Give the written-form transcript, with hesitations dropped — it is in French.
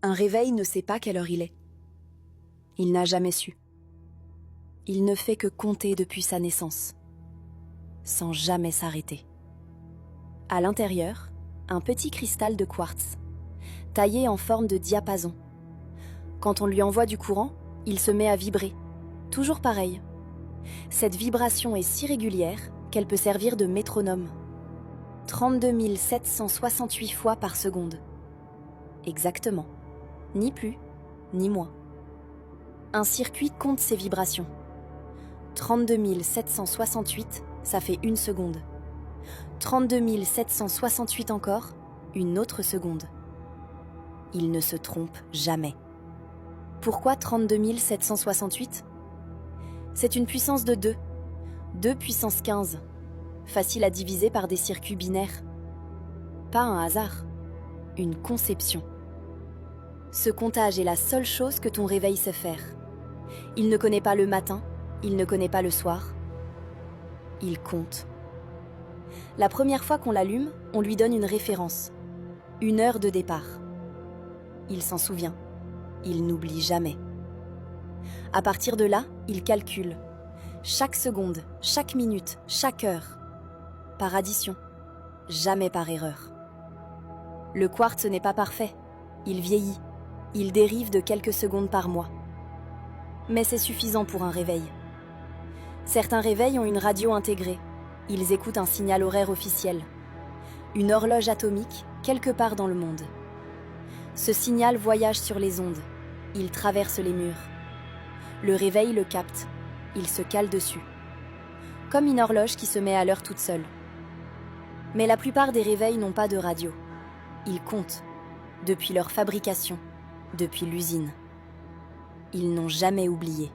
Un réveil ne sait pas quelle heure il est. Il n'a jamais su. Il ne fait que compter depuis sa naissance, sans jamais s'arrêter. À l'intérieur, un petit cristal de quartz, taillé en forme de diapason. Quand on lui envoie du courant, il se met à vibrer, toujours pareil. Cette vibration est si régulière qu'elle peut servir de métronome. 32 768 fois par seconde. Exactement. Ni plus, ni moins. Un circuit compte ses vibrations. 32 768, ça fait une seconde. 32 768 encore, une autre seconde. Il ne se trompe jamais. Pourquoi 32 768 ? C'est une puissance de 2. 2 puissance 15. Facile à diviser par des circuits binaires. Pas un hasard, une conception. Ce comptage est la seule chose que ton réveil sait faire. Il ne connaît pas le matin, il ne connaît pas le soir. Il compte. La première fois qu'on l'allume, on lui donne une référence. Une heure de départ. Il s'en souvient. Il n'oublie jamais. À partir de là, il calcule. Chaque seconde, chaque minute, chaque heure. Par addition, jamais par erreur. Le quartz n'est pas parfait. Il vieillit. Il dérive de quelques secondes par mois. Mais c'est suffisant pour un réveil. Certains réveils ont une radio intégrée. Ils écoutent un signal horaire officiel. Une horloge atomique, quelque part dans le monde. Ce signal voyage sur les ondes. Il traverse les murs. Le réveil le capte. Il se cale dessus. Comme une horloge qui se met à l'heure toute seule. Mais la plupart des réveils n'ont pas de radio. Ils comptent. Depuis leur fabrication. Depuis l'usine. Ils n'ont jamais oublié.